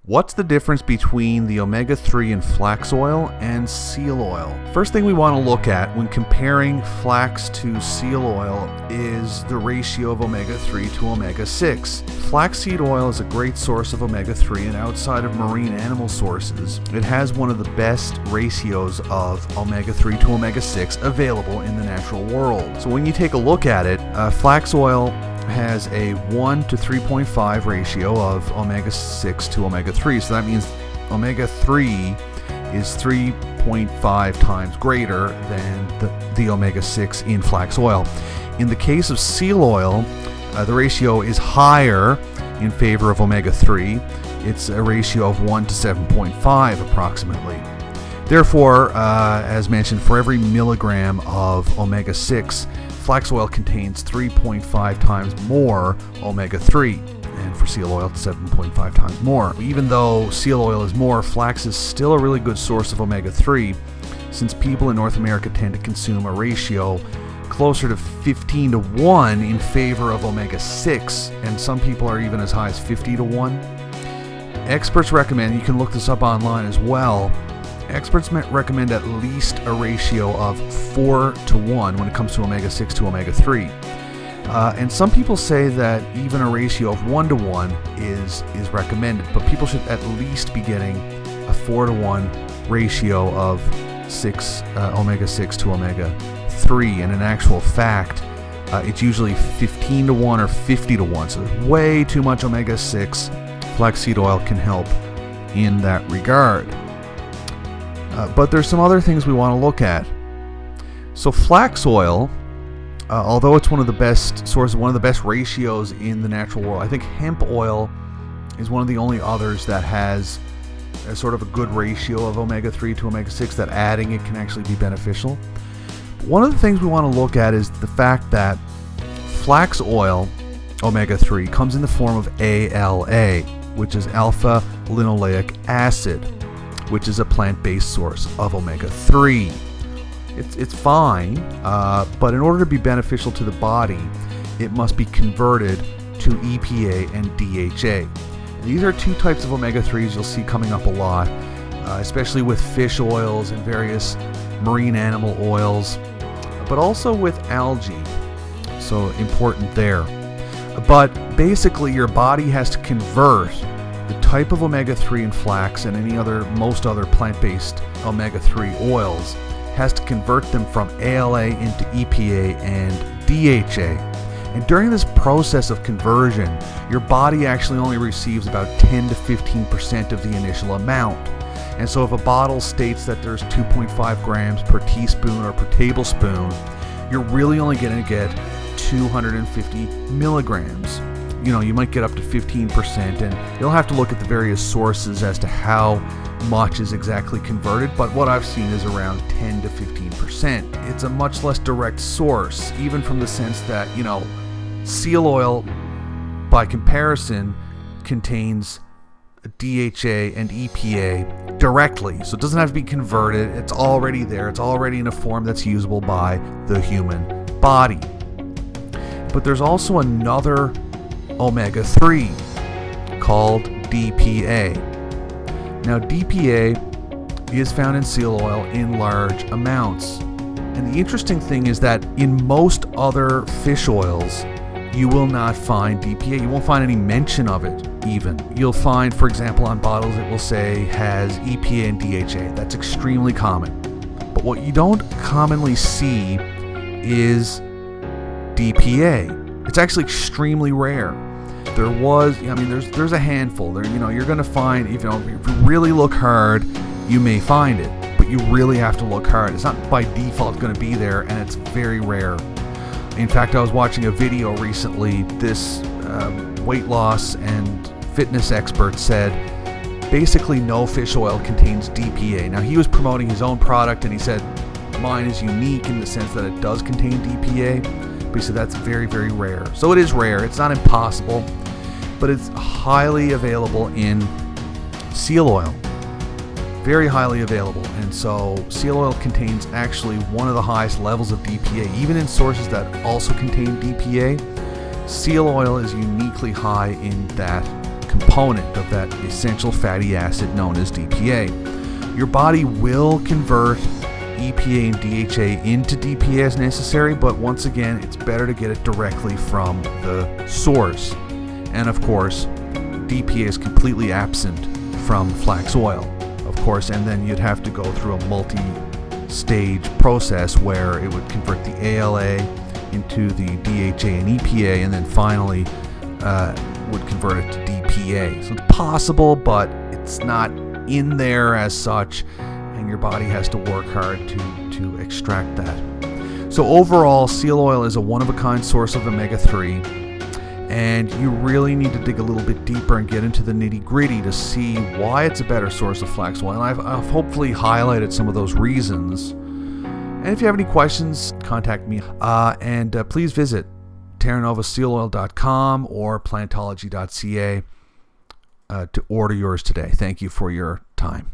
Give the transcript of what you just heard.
What's the difference between the omega-3 in flax oil and seal oil? First thing we want to look at when comparing flax to seal oil is the ratio of omega-3 to omega-6. Flaxseed oil is a great source of omega-3, and outside of marine animal sources, it has one of the best ratios of omega-3 to omega-6 available in the natural world. So when you take a look at it, flax oil has a 1 to 3.5 ratio of omega-6 to omega-3. So that means omega-3 is 3.5 times greater than the omega-6 in flax oil. In the case of seal oil, the ratio is higher in favor of omega-3. It's a ratio of 1 to 7.5 approximately. Therefore, as mentioned, for every milligram of omega-6, flax oil contains 3.5 times more omega-3, and for seal oil, it's 7.5 times more. Even though seal oil is more, flax is still a really good source of omega-3, since people in North America tend to consume a ratio closer to 15 to 1 in favor of omega-6, and some people are even as high as 50 to 1. Experts recommend, you can look this up online as well, experts recommend at least a ratio of 4 to 1 when it comes to omega-6 to omega-3. And some people say that even a ratio of 1 to 1 is recommended, but people should at least be getting a 4 to 1 ratio of omega-6 to omega-3. And in actual fact, it's usually 15 to 1 or 50 to 1. So there's way too much omega-6. Flaxseed oil can help in that regard. But there's some other things we want to look at. So flax oil, although it's one of the best sources, one of the best ratios in the natural world, I think hemp oil is one of the only others that has a sort of a good ratio of omega-3 to omega-6, that adding it can actually be beneficial. One of the things we want to look at is the fact that flax oil omega-3 comes in the form of ALA, which is alpha linoleic acid, which is a plant-based source of omega-3. It's fine, but in order to be beneficial to the body, it must be converted to EPA and DHA. These are two types of omega-3s you'll see coming up a lot, especially with fish oils and various marine animal oils, but also with algae, so important there. But basically, your body has to convert the type of omega-3 in flax and most other plant-based omega-3 oils, has to convert them from ALA into EPA and DHA. And during this process of conversion, your body actually only receives about 10 to 15% of the initial amount. And so if a bottle states that there's 2.5 grams per teaspoon or per tablespoon, you're really only going to get 250 milligrams. You might get up to 15%, and you'll have to look at the various sources as to how much is exactly converted, but what I've seen is around 10 to 15%. It's a much less direct source, even from the sense that, seal oil, by comparison, contains DHA and EPA directly, so it doesn't have to be converted. It's already there. It's already in a form that's usable by the human body. But there's also another omega-3 called DPA. Now, DPA is found in seal oil in large amounts. And the interesting thing is that in most other fish oils, you will not find DPA. You won't find any mention of it, even. You'll find, for example, on bottles it will say has EPA and DHA. That's extremely common. But what you don't commonly see is DPA. It's actually extremely rare. There's a handful. You're going to find, if you really look hard, you may find it, but you really have to look hard. It's not by default going to be there, and it's very rare. In fact, I was watching a video recently. This weight loss and fitness expert said basically no fish oil contains DPA. Now, he was promoting his own product, and he said mine is unique in the sense that it does contain DPA. But he said that's very, very rare. So it is rare. It's not impossible, but it's highly available in seal oil. Very highly available. And so seal oil contains actually one of the highest levels of DPA. Even in sources that also contain DPA, seal oil is uniquely high in that component of that essential fatty acid known as DPA. Your body will convert EPA and DHA into DPA as necessary, but once again, it's better to get it directly from the source. And of course, DPA is completely absent from flax oil, of course, and then you'd have to go through a multi-stage process where it would convert the ALA into the DHA and EPA, and then finally would convert it to DPA. So it's possible, but it's not in there as such, and your body has to work hard to extract that. So overall, seal oil is a one-of-a-kind source of omega-3, and you really need to dig a little bit deeper and get into the nitty-gritty to see why it's a better source of flax oil. And I've hopefully highlighted some of those reasons. And if you have any questions, contact me. And please visit terranovasealoil.com or plantology.ca to order yours today. Thank you for your time.